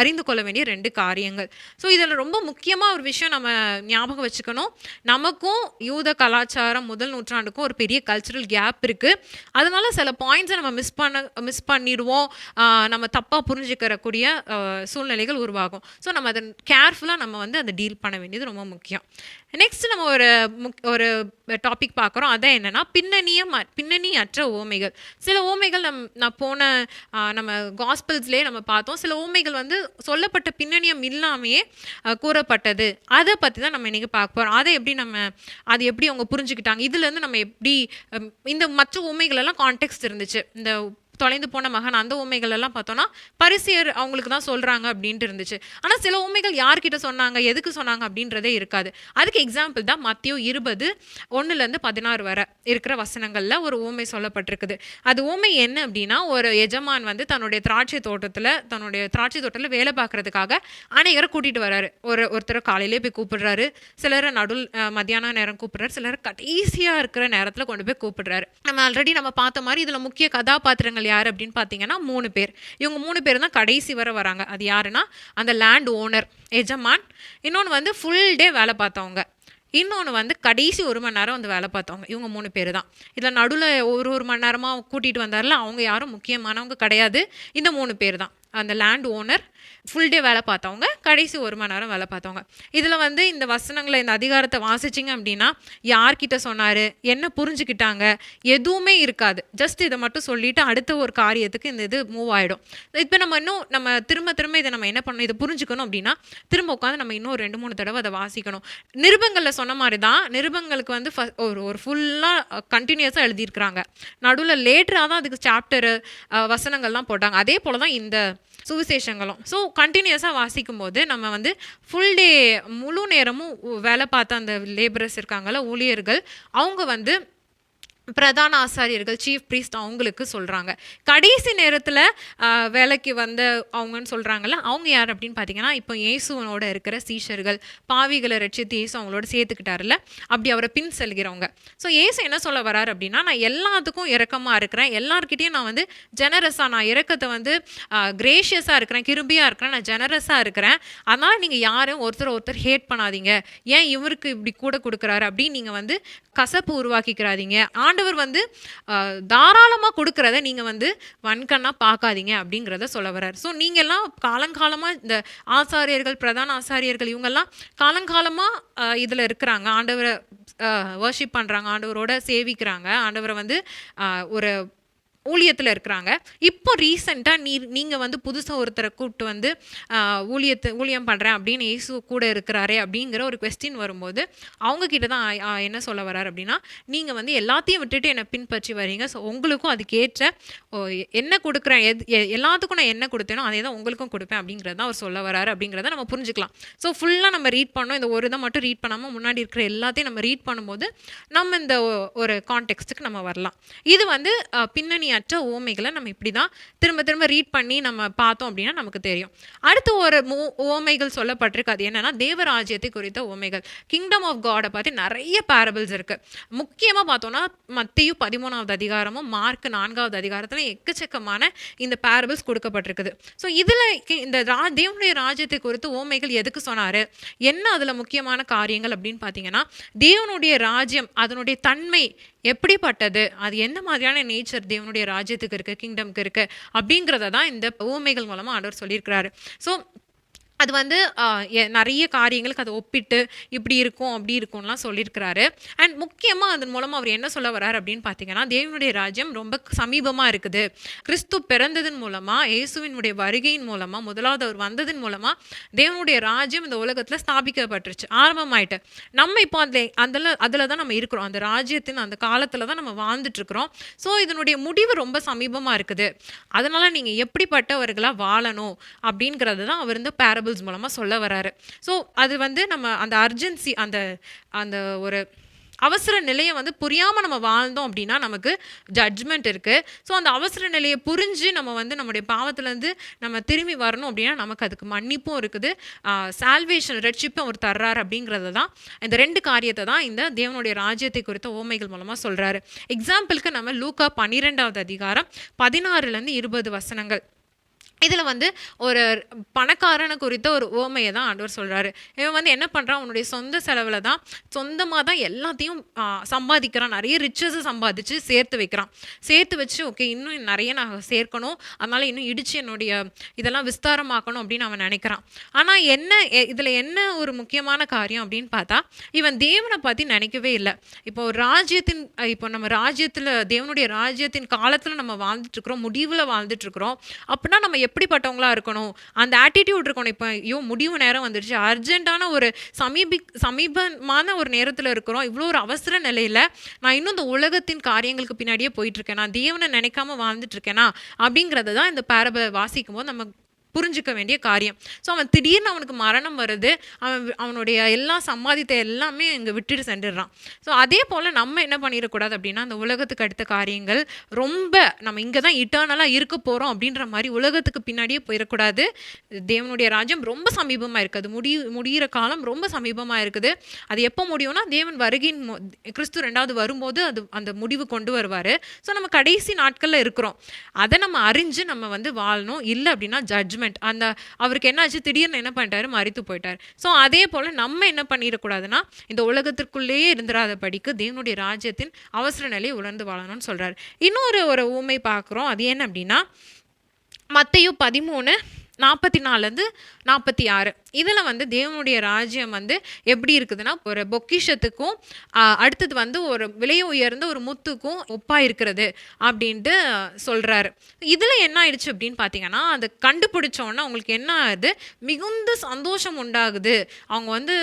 அறிந்து கொள்ள வேண்டிய 2 காரியங்கள். ஸோ இதில் ரொம்ப முக்கியமாக ஒரு விஷயம் நம்ம ஞாபகம் வச்சுக்கணும். நமக்கும் யூத கலாச்சாரம் முதல் நூற்றாண்டுக்கும் ஒரு பெரிய கல்ச்சுரல் கேப் இருக்குது. அதனால சில பாயிண்ட்ஸை நம்ம மிஸ் பண்ணிடுவோம், நம்ம தப்பாக புரிஞ்சுக்கிறக்கூடிய சூழ்நிலைகள் உருவாகும். ஸோ நம்ம அதை கேர்ஃபுல்லாக நம்ம வந்து அதை டீல் பண்ண வேண்டியது ரொம்ப முக்கியம். நெக்ஸ்ட் நம்ம ஒரு டாபிக் பார்க்குறோம். அதான் என்னென்னா, பின்னணியற்ற ஓமைகள். சில ஓமைகள் நான் போன நம்ம காஸ்பல்ஸ்லேயே நம்ம பார்த்தோம். சில ஓமைகள் வந்து சொல்லப்பட்ட பின்னணியம் இல்லாமையே கூறப்பட்டது. அதை பற்றி தான் நம்ம இன்றைக்கி பார்க்க போகிறோம். அது எப்படி அவங்க புரிஞ்சுக்கிட்டாங்க, இதுலேருந்து நம்ம எப்படி இந்த மற்ற ஓமைகளெல்லாம் கான்டெக்ஸ்ட் இருந்துச்சு. இந்த தொலைந்து போன மகன், அந்த உண்மைகள் எல்லாம் பார்த்தோன்னா பரிசேயர் அவங்களுக்கு தான் சொல்கிறாங்க அப்படின்ட்டு இருந்துச்சு. ஆனால் சில உண்மைகள் யார்கிட்ட சொன்னாங்க, எதுக்கு சொன்னாங்க அப்படின்றதே இருக்காது. அதுக்கு எக்ஸாம்பிள் தான் மத்தேயு 20:1-16 வரை இருக்கிற வசனங்களில் ஒரு ஊமை சொல்லப்பட்டிருக்குது. அது ஊமை என்ன அப்படின்னா, ஒரு எஜமான் வந்து தன்னுடைய திராட்சை தோட்டத்தில் வேலை பார்க்குறதுக்காக அநேகரை கூட்டிகிட்டு வர்றாரு. ஒருத்தரை காலையிலே போய் கூப்பிடுறாரு, சிலரை மத்தியான நேரம் கூப்பிடுறாரு, சிலர் கடைசியாக இருக்கிற நேரத்தில் கொண்டு போய் கூப்பிடுறாரு. நம்ம பார்த்த மாதிரி இதில் முக்கிய கதாபாத்திரங்கள் யார் அப்படின்னு பார்த்தீங்கன்னா 3 பேர். இவங்க 3 பேர் தான் கடைசி வரை வராங்க. அது யாருன்னா, அந்த லேண்ட் ஓனர், எஜமான், இன்னொன்று வந்து ஃபுல் டே வேலை பார்த்தவங்க, இன்னொன்று வந்து கடைசி 1 மணி நேரம் வந்து வேலை பார்த்தவங்க. இவங்க 3 பேர் தான். இதில் நடுவில் ஒரு மணி நேரமாக கூட்டிகிட்டு வந்தார்ல, அவங்க யாரும் முக்கியமானவங்க கிடையாது. இந்த 3 பேர் தான், அந்த லேண்ட் ஓனர், ஃபுல் டே வேலை பார்த்தவங்க, கடைசி 1 மணி நேரம் வேலை பார்த்தவங்க. இதில் வந்து இந்த வசனங்களை, இந்த அதிகாரத்தை வாசிச்சிங்க அப்படின்னா, யார்கிட்ட சொன்னார், என்ன புரிஞ்சுக்கிட்டாங்க, எதுவுமே இருக்காது. ஜஸ்ட் இதை மட்டும் சொல்லிவிட்டு அடுத்த ஒரு காரியத்துக்கு இது மூவ் ஆகிடும். இப்போ நம்ம திரும்ப இதை நம்ம என்ன பண்ணணும், இதை புரிஞ்சுக்கணும் அப்படின்னா திரும்ப உட்காந்து நம்ம இன்னும் 2-3 தடவை அதை வாசிக்கணும். நிருபங்களில் சொன்ன மாதிரி தான், நிருபங்களுக்கு வந்து ஒரு ஃபுல்லாக கண்டினியூஸாக எழுதியிருக்கிறாங்க. நடுவில் லேட்டராக தான் அதுக்கு சாப்டரு வசனங்கள்லாம் போட்டாங்க. அதே போல் தான் இந்த சுவிசேஷங்களும். ஸோ கண்டினியூஸாக வாசிக்கும் போது நம்ம வந்து ஃபுல் டே முழு நேரமும் வேலை பார்த்த அந்த லேபரர்ஸ் இருக்காங்கள்ல, ஊழியர்கள், அவங்க வந்து பிரதான ஆசாரியர்கள் சீஃப் பிரீஸ்ட் அவங்களுக்கு சொல்கிறாங்க. கடைசி நேரத்தில் வேலைக்கு வந்த அவங்கன்னு சொல்கிறாங்கல்ல, அவங்க யார் அப்படின்னு பார்த்தீங்கன்னா, இப்போ இயேசுவனோட இருக்கிற சீஷர்கள், பாவிகளை ரட்சித்து இயேசு அவங்களோட சேர்த்துக்கிட்டாருல்ல, அப்படி அவரை பின் செல்கிறவங்க. ஸோ இயேசு என்ன சொல்ல வராரு அப்படின்னா, நான் எல்லாத்துக்கும் இரக்கமாக இருக்கிறேன், எல்லார்கிட்டையும் நான் வந்து ஜெனரஸாக, நான் இரக்கத்தை வந்து கிரேஷியஸாக இருக்கிறேன், கிருபியாக இருக்கிறேன், நான் ஜெனரஸாக இருக்கிறேன். அதனால் நீங்கள் யாரும் ஒருத்தர் ஹேட் பண்ணாதீங்க, ஏன் இவருக்கு இப்படி கூட கொடுக்குறாரு அப்படின்னு நீங்கள் வந்து கசப்பு உருவாக்கிக்கிறாதீங்க. ஆண்டவர் வந்து தாராளமாக கொடுக்குறத நீங்கள் வந்து வன்கண்ணாக பார்க்காதீங்க அப்படிங்கிறத சொல்ல வர்றார். ஸோ நீங்கள்லாம் காலங்காலமாக இந்த ஆசாரியர்கள், பிரதான ஆசாரியர்கள் இவங்கெல்லாம் காலங்காலமாக இதில் இருக்கிறாங்க, ஆண்டவரை வர்ஷிப் பண்ணுறாங்க, ஆண்டவரோட சேவிக்கிறாங்க, ஆண்டவரை வந்து ஒரு ஊழியத்தில் இருக்கிறாங்க. இப்போ ரீசெண்டாக நீங்கள் வந்து புதுசாக ஒருத்தரை கூப்பிட்டு வந்து ஊழியம் பண்ணுறேன் அப்படின்னு இயேசு கூட இருக்கிறாரே அப்படிங்கிற ஒரு கொஸ்டின் வரும்போது அவங்கக்கிட்ட தான் என்ன சொல்ல வர்றார் அப்படின்னா, நீங்கள் வந்து எல்லாத்தையும் விட்டுட்டு என்னை பின்பற்றி வரீங்க, ஸோ உங்களுக்கும் அதுக்கேற்ற என்ன கொடுக்குறேன், எல்லாத்துக்கும் நான் என்ன கொடுத்தேனோ அதே தான் உங்களுக்கும் கொடுப்பேன் அப்படிங்கிறது தான் அவர் சொல்ல வராரு அப்படிங்கிறத நம்ம புரிஞ்சுக்கலாம். ஸோ ஃபுல்லாக நம்ம ரீட் பண்ணோம், இந்த ஒரு இதை மட்டும் ரீட் பண்ணாமல் முன்னாடி இருக்கிற எல்லாத்தையும் நம்ம ரீட் பண்ணும்போது நம்ம இந்த ஒரு கான்டெக்ஸ்ட்டுக்கு நம்ம வரலாம். இது வந்து பின்னணி அற்ற ஓமைகளை நம்ம இப்படி தான் திரும்ப திரும்ப ரீட் பண்ணி நம்ம பார்த்தோம் அப்படின்னா நமக்கு தெரியும். அடுத்து ஒரு ஓமைகள் சொல்லப்பட்டிருக்கு, அது என்னன்னா தேவராஜ்யத்தை குறித்த ஓமைகள். கிங்டம் ஆஃப் காடை பற்றி நிறைய பேரபிள்ஸ் இருக்கு. முக்கியமாக பார்த்தோம்னா மத்தேயு 13வது அதிகாரமும் மார்க் 4வது அதிகாரத்தில் எக்கச்சக்கமான இந்த பேரபிள்ஸ் கொடுக்கப்பட்டிருக்குது. ஸோ இதில் இந்த தேவனுடைய ராஜ்யத்தை குறித்து ஓமைகள் எதுக்கு சொன்னார், என்ன அதில் முக்கியமான காரியங்கள் அப்படின்னு பார்த்தீங்கன்னா, தேவனுடைய ராஜ்யம் அதனுடைய தன்மை எப்படிப்பட்டது, அது என்ன மாதிரியான நேச்சர் தேவனுடைய ராஜ்யத்துக்கு இருக்குது, கிங்டம்க்கு இருக்குது அப்படிங்கிறத தான் இந்த ஊமைகள் மூலமாக ஆண்டவர் சொல்லியிருக்கிறாரு. ஸோ அது வந்து நிறைய காரியங்களுக்கு அதை ஒப்பிட்டு இப்படி இருக்கும் அப்படி இருக்கும்லாம் சொல்லியிருக்கிறாரு. அண்ட் முக்கியமாக அதன் மூலமாக அவர் என்ன சொல்ல வர்றார் அப்படின்னு பார்த்தீங்கன்னா, தேவனுடைய ராஜ்யம் ரொம்ப சமீபமாக இருக்குது. கிறிஸ்து பிறந்ததன் மூலமாக, இயேசுவினுடைய வருகையின் மூலமாக, முதலாவது அவர் வந்ததன் மூலமாக தேவனுடைய ராஜ்யம் இந்த உலகத்தில் ஸ்தாபிக்கப்பட்டுருச்சு, ஆரம்பமாயிட்டு. நம்ம இப்போ அதில் தான் நம்ம இருக்கிறோம், அந்த ராஜ்யத்தின் அந்த காலத்தில் தான் நம்ம வாழ்ந்துட்டுருக்குறோம். ஸோ இதனுடைய முடிவு ரொம்ப சமீபமாக இருக்குது, அதனால் நீங்கள் எப்படிப்பட்டவர்களாக வாழணும் அப்படிங்கிறது தான் அவர் இந்த பேரபிள்ஸ் மூலமாக சொல்ல வராரு. ஸோ அது வந்து நம்ம அந்த அர்ஜென்சி, அந்த அந்த ஒரு அவசர நிலையை வந்து புரியாமல் நம்ம வாழ்ந்தோம் அப்படின்னா நமக்கு ஜட்ஜ்மெண்ட் இருக்குது. ஸோ அந்த அவசர நிலையை புரிஞ்சு நம்ம வந்து நம்முடைய பாவத்திலேருந்து நம்ம திரும்பி வரணும் அப்படின்னா நமக்கு அதுக்கு மன்னிப்பும் இருக்குது, சால்வேஷன் ரட்சிப்பும் அவர் தர்றாரு அப்படிங்கிறது தான். இந்த ரெண்டு காரியத்தை தான் இந்த தேவனுடைய ராஜ்யத்தை குறித்த ஓமைகள் மூலமாக சொல்கிறாரு. எக்ஸாம்பிளுக்கு நம்ம லூக்கா 12வது அதிகாரம் 16லேருந்து 20 வசனங்கள். இதில் வந்து ஒரு பணக்காரனை குறித்த ஒரு ஓமையை தான் ஆண்டவர் சொல்கிறாரு. இவன் வந்து என்ன பண்ணுறான், அவனுடைய சொந்த செலவில் தான், சொந்தமாக தான் எல்லாத்தையும் சம்பாதிக்கிறான், நிறைய ரிச்சஸை சம்பாதிச்சு சேர்த்து வைக்கிறான். சேர்த்து வச்சு ஓகே இன்னும் நிறைய நான் சேர்க்கணும், அதனால் இன்னும் இடித்து என்னுடைய இதெல்லாம் விஸ்தாரமாக்கணும் அப்படின்னு அவன் நினைக்கிறான். ஆனால் இதில் என்ன ஒரு முக்கியமான காரியம் அப்படின்னு பார்த்தா, இவன் தேவனை பற்றி நினைக்கவே இல்லை. இப்போ நம்ம ராஜ்யத்தில், தேவனுடைய ராஜ்யத்தின் காலத்தில் நம்ம வாழ்ந்துட்டுருக்குறோம், முடிவில் வாழ்ந்துட்டுருக்குறோம். அப்படின்னா நம்ம எப்படிப்பட்டவங்களா இருக்கணும், அந்த ஆட்டிடியூட் இருக்கணும். இப்போ ஐயோ முடிவு நேரம் வந்துடுச்சு, அர்ஜென்ட்டான ஒரு சமீபமான ஒரு நேரத்தில் இருக்கிறோம், இவ்வளோ ஒரு அவசர நிலையில் நான் இன்னும் இந்த உலகத்தின் காரியங்களுக்கு பின்னாடியே போயிட்டுருக்கேன், நான் தேவனை நினைக்காம வாழ்ந்துட்டுருக்கேனா அப்படிங்கிறத தான் இந்த பேரபிளை வாசிக்கும் போது நம்ம புரிஞ்சிக்க வேண்டிய காரியம். ஸோ அவன் திடீர்னு அவனுக்கு மரணம் வருது, அவனுடைய எல்லா சம்பாதித்த எல்லாமே இங்கே விட்டுட்டு சென்றுடுறான். ஸோ அதே போல் நம்ம என்ன பண்ணிடக்கூடாது அப்படின்னா, அந்த உலகத்துக்கு அடுத்த காரியங்கள் ரொம்ப நம்ம இங்கே தான் இட்டர்னலாக இருக்க போகிறோம் அப்படின்ற மாதிரி உலகத்துக்கு பின்னாடியே போயிடக்கூடாது. தேவனுடைய ராஜ்யம் ரொம்ப சமீபமாக இருக்குது, முடிகிற காலம் ரொம்ப சமீபமாக இருக்குது. அது எப்போ முடியும்னா தேவன் வருகையின் கிறிஸ்து 2வது வரும்போது அது அந்த முடிவு கொண்டு வருவார். ஸோ நம்ம கடைசி நாட்களில் இருக்கிறோம், அதை நம்ம அறிஞ்சு நம்ம வந்து வாழணும். இல்லை அப்படின்னா ஜட்ஜ்மெண்ட். அந்த அவருக்கு என்ன ஆச்சு, திடீர்னு என்ன பண்ணிட்டாரு, மரித்து போயிட்டார். ஸோ அதே போல் நம்ம என்ன பண்ணிடக்கூடாதுன்னா, இந்த உலகத்திற்குள்ளேயே இருந்துராத படிக்கு தேவனுடைய ராஜ்யத்தின் அவசர நிலையை உணர்ந்து வாழணும்னு சொல்கிறார். இன்னொரு ஊமை பார்க்குறோம், அது என்ன அப்படின்னா மத்தேயு 13:44-46. இதில் வந்து தேவனுடைய ராஜ்யம் வந்து எப்படி இருக்குதுன்னா, ஒரு பொக்கிஷத்துக்கும் அடுத்தது வந்து ஒரு விலையை உயர்ந்த ஒரு முத்துக்கும் ஒப்பாக இருக்கிறது அப்படின்ட்டு சொல்கிறாரு. இதில் என்ன ஆயிடுச்சு அப்படின்னு பார்த்தீங்கன்னா, அதை கண்டுபிடிச்சோன்னா அவங்களுக்கு என்ன ஆகுது, மிகுந்த சந்தோஷம் உண்டாகுது. அவங்க வந்து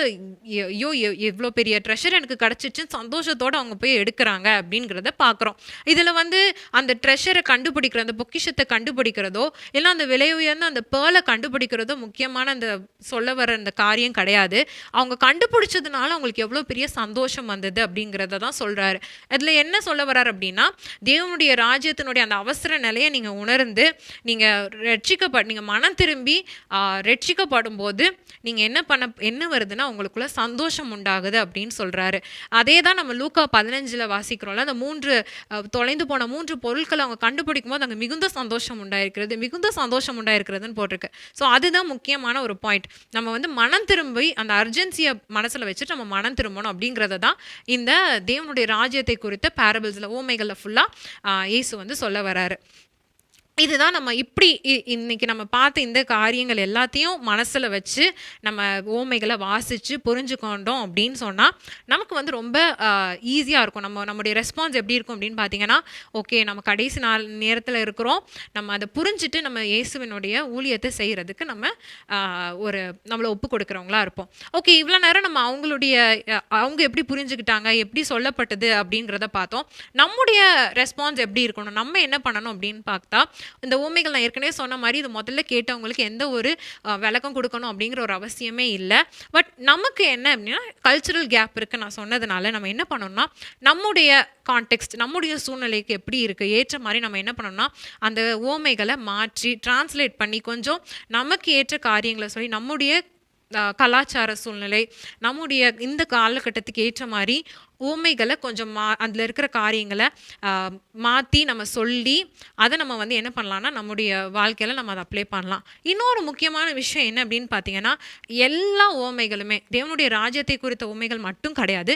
ஐயோ எவ்வளோ பெரிய ட்ரெஷர் எனக்கு கிடச்சிச்சுன்னு சந்தோஷத்தோடு அவங்க போய் எடுக்கிறாங்க அப்படிங்கிறத பார்க்குறோம். இதில் வந்து அந்த ட்ரெஷரை கண்டுபிடிக்கிற, அந்த பொக்கிஷத்தை கண்டுபிடிக்கிறதோ இல்லை அந்த விலை உயர்ந்த அந்த பேர்லை கண்டுபிடிக்கிறதோ முக்கியமாக முக்கியமான அந்த சொல்ல வர அந்த காரியம் கிடையாது. அவங்க கண்டுபிடிச்சதுனால அவங்களுக்கு எவ்வளோ பெரிய சந்தோஷம் வந்தது அப்படிங்கிறத தான் சொல்கிறாரு. அதில் என்ன சொல்ல வர்றாரு அப்படின்னா, தேவனுடைய ராஜ்யத்தினுடைய அந்த அவசர நிலையை நீங்கள் உணர்ந்து நீங்கள் நீங்கள் மனம் திரும்பி ரட்சிக்கப்படும் போது நீங்கள் என்ன வருதுன்னா உங்களுக்குள்ள சந்தோஷம் உண்டாகுது அப்படின்னு சொல்கிறாரு. அதே தான் நம்ம லூக்கா 15 வாசிக்கிறோம்ல, அந்த 3 தொலைந்து போன 3 பொருட்களை அவங்க கண்டுபிடிக்கும் போது அங்கே மிகுந்த சந்தோஷம் உண்டாயிருக்கிறதுன்னு போட்டிருக்கு. ஸோ அதுதான் முக்கியமான ஒரு பாயிண்ட். நம்ம மனம் திரும்பி அந்த அர்ஜென்சியை மனசில் வச்சுட்டு நம்ம மனம் திரும்பணும் அப்படிங்கிறத தான் இந்த தேவனுடைய ராஜ்யத்தை குறித்த பேரபிள்ஸில் ஓமைகளில் ஃபுல்லாக இயேசு சொல்ல வராரு. இதுதான் நம்ம இப்படி இன்னைக்கு நம்ம பார்த்த இந்த காரியங்கள் எல்லாத்தையும் மனசில் வச்சு நம்ம ஓமைகளை வாசித்து புரிஞ்சுக்கொண்டோம் அப்படின்னு சொன்னால் நமக்கு ரொம்ப ஈஸியாக இருக்கும். நம்முடைய ரெஸ்பான்ஸ் எப்படி இருக்கும் அப்படின்னு பார்த்தீங்கன்னா, ஓகே நம்ம கடைசி நேரத்தில் இருக்கிறோம், நம்ம அதை புரிஞ்சுட்டு நம்ம இயேசுவினுடைய ஊழியத்தை செய்கிறதுக்கு நம்மளை ஒப்பு கொடுக்குறவங்களா இருப்போம். ஓகே, இவ்வளோ நேரம் நம்ம அவங்க எப்படி புரிஞ்சுக்கிட்டாங்க, எப்படி சொல்லப்பட்டது அப்படிங்கிறத பார்த்தோம். நம்முடைய ரெஸ்பான்ஸ் எப்படி இருக்கணும், நம்ம என்ன பண்ணணும் அப்படின்னு பார்த்தா, இந்த ஊமைகள் நான் ஏற்கனவே சொன்ன மாதிரி இது முதல்ல கேட்டவங்களுக்கு எந்த ஒரு விளக்கம் கொடுக்கணும் அப்படிங்கிற ஒரு அவசியமே இல்லை. பட் நமக்கு என்ன அப்படின்னா, கல்ச்சுரல் கேப் இருக்குது நான் சொன்னதுனால நம்ம என்ன பண்ணோம்னா, நம்முடைய கான்டெக்ஸ்ட் நம்முடைய சூழ்நிலைக்கு எப்படி இருக்குது ஏற்ற மாதிரி நம்ம என்ன பண்ணோம்னா, அந்த ஊமைகளை மாற்றி டிரான்ஸ்லேட் பண்ணி கொஞ்சம் நமக்கு ஏற்ற காரியங்களை சொல்லி நம்முடைய கலாச்சார சூழ்நிலை நம்முடைய இந்த காலகட்டத்துக்கு ஏற்ற மாதிரி ஊமைகளை கொஞ்சம் அதில் இருக்கிற காரியங்களை மாற்றி நம்ம சொல்லி அதை நம்ம என்ன பண்ணலான்னா நம்முடைய வாழ்க்கையில் நம்ம அதை அப்ளை பண்ணலாம். இன்னொரு முக்கியமான விஷயம் என்ன அப்படின்னு பார்த்தீங்கன்னா, எல்லா ஊமைகளுமே தேவனுடைய ராஜ்யத்தை குறித்த ஊமைகள் மட்டும் கிடையாது,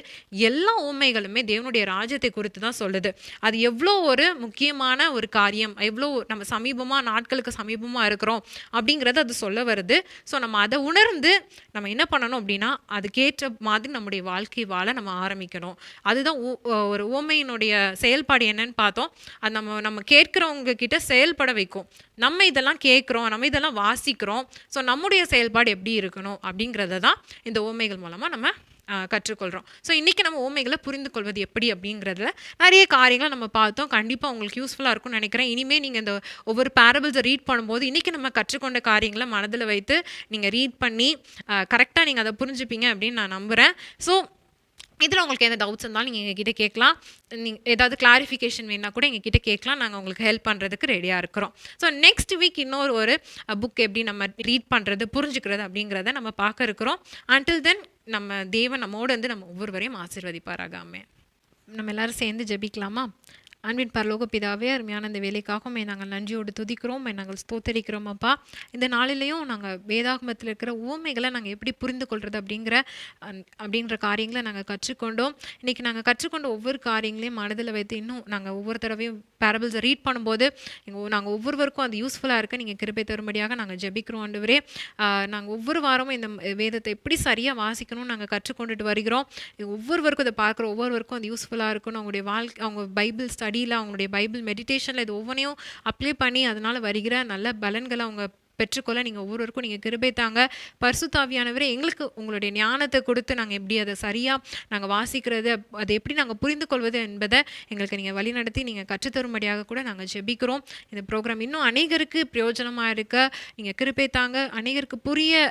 எல்லா ஊமைகளுமே தேவனுடைய ராஜ்யத்தை குறித்து தான் சொல்லுது. அது எவ்வளோ ஒரு முக்கியமான ஒரு காரியம், எவ்வளோ நம்ம நாட்களுக்கு சமீபமாக இருக்கிறோம் அப்படிங்கிறது அது சொல்ல வருது. ஸோ நம்ம அதை உணர்ந்து நம்ம என்ன பண்ணணும் அப்படின்னா, அதுக்கேற்ற மாதிரி நம்முடைய வாழ்க்கை வாழ நம்ம ஆரம்பிக்கணும். அதுதான் ஒரு ஊமையினுடைய செயல்பாடு என்னன்னு பார்த்தோம். அது நம்ம கேட்கிறவங்க கிட்ட செயல்பட வைக்கும். நம்ம இதெல்லாம் கேட்குறோம், நம்ம இதெல்லாம் வாசிக்கிறோம், ஸோ நம்முடைய செயல்பாடு எப்படி இருக்கணும் அப்படிங்கிறத தான் இந்த ஊமைகள் மூலமாக நம்ம கற்றுக்கொள்கிறோம். ஸோ இன்றைக்கி நம்ம ஊமைகளை புரிந்து கொள்வது எப்படி அப்படிங்கிறதுல நிறைய காரியங்கள் நம்ம பார்த்தோம். கண்டிப்பாக உங்களுக்கு யூஸ்ஃபுல்லாக இருக்கும்னு நினைக்கிறேன். இனிமேல் நீங்கள் இந்த ஒவ்வொரு பேரபிள்ஸை ரீட் பண்ணும்போது இன்றைக்கி நம்ம கற்றுக்கொண்ட காரியங்களை மனதில் வைத்து நீங்கள் ரீட் பண்ணி கரெக்டாக நீங்கள் அதை புரிஞ்சுப்பீங்க அப்படின்னு நான் நம்புகிறேன். ஸோ இதில் உங்களுக்கு எந்த டவுட்ஸ் இருந்தாலும் நீங்கள் எங்ககிட்ட கேட்கலாம். நீங்கள் ஏதாவது கிளாரிஃபிகேஷன் வேணால் கூட எங்ககிட்ட கேட்கலாம். நாங்கள் உங்களுக்கு ஹெல்ப் பண்ணுறதுக்கு ரெடியாக இருக்கிறோம். ஸோ நெக்ஸ்ட் வீக் ஒரு புக் எப்படி நம்ம ரீட் பண்ணுறது புரிஞ்சுக்கிறது அப்படிங்கிறத நம்ம பார்க்க இருக்கிறோம். அன்டில் தென் நம்ம தேவன் நம்மோடு நம்ம ஒவ்வொருவரையும் ஆசீர்வதிப்பாராக. ஆமென். நம்ம எல்லோரும் சேர்ந்து ஜெபிக்கலாமா? அன்பின் பரலோக பிதாவே, அருமையான இந்த வேலைக்காகவும் நாங்கள் நன்றியோடு துதிக்கிறோம், நாங்கள் ஸ்தோத்தரிக்கிறோம். அப்பா, இந்த நாளிலையும் நாங்கள் வேதாகமத்தில் இருக்கிற ஊமைகளை நாங்கள் எப்படி புரிந்து கொள்வது அப்படின்ற காரியங்களை நாங்கள் கற்றுக்கொண்டோம். இன்றைக்கி நாங்கள் கற்றுக்கொண்ட ஒவ்வொரு காரியங்களையும் மனதில் வைத்து இன்னும் நாங்கள் ஒவ்வொரு தடவையும் பேரபிள்ஸை ரீட் பண்ணும்போது நாங்கள் ஒவ்வொருவருக்கும் அது யூஸ்ஃபுல்லாக இருக்க நீங்கள் கிருபை தரும்படியாக நாங்கள் ஜெபிக்கிறோம். ஆண்டவரே, நாங்கள் ஒவ்வொரு வாரமும் இந்த வேதத்தை எப்படி சரியாக வாசிக்கணும்னு நாங்கள் கற்றுக்கொண்டுட்டு வருகிறோம். ஒவ்வொருவருக்கும் இதை பார்க்குற ஒவ்வொருவருக்கும் அது யூஸ்ஃபுல்லாக இருக்கணும். அவங்களுடைய அவங்க பைபிள் ஸ்டடியில் அவங்களுடைய பைபிள் மெடிடேஷனில் இது ஒவ்வொன்றையும் அப்ளை பண்ணி அதனால் வருகிற நல்ல பலன்களை அவங்க பெற்றுக்கொள்ள நீங்கள் ஒவ்வொருவருக்கும் நீங்கள் கிருபை தாங்க. பரிசுத்த ஆவியானவரே, எங்களுக்கு உங்களுடைய ஞானத்தை கொடுத்து நாங்கள் எப்படி அதை சரியாக நாங்கள் வாசிக்கிறது, அதை எப்படி நாங்கள் புரிந்து கொள்வது என்பதை எங்களுக்கு நீங்கள் வழிநடத்தி நீங்கள் கற்றுத்தரும்படியாக கூட நாங்கள் ஜெபிக்கிறோம். இந்த ப்ரோக்ராம் இன்னும் அநேகருக்கு பிரயோஜனமாக இருக்க நீங்கள் கிருபை தாங்க. அநேகருக்கு புரிய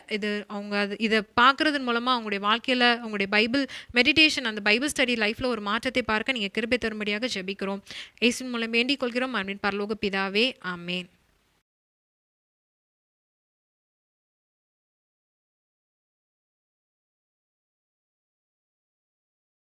அவங்க இதை பார்க்குறதன் மூலமாக அவங்களுடைய வாழ்க்கையில் அவங்களுடைய பைபிள் மெடிடேஷன் அந்த பைபிள் ஸ்டடி லைஃப்பில் ஒரு மாற்றத்தை பார்க்க நீங்கள் கிருபை தரும்படியாக ஜெபிக்கிறோம். இயேசுவின் மூலம் வேண்டிக் கொள்கிறோம். அன்பின் பரலோக பிதாவே, ஆமென்.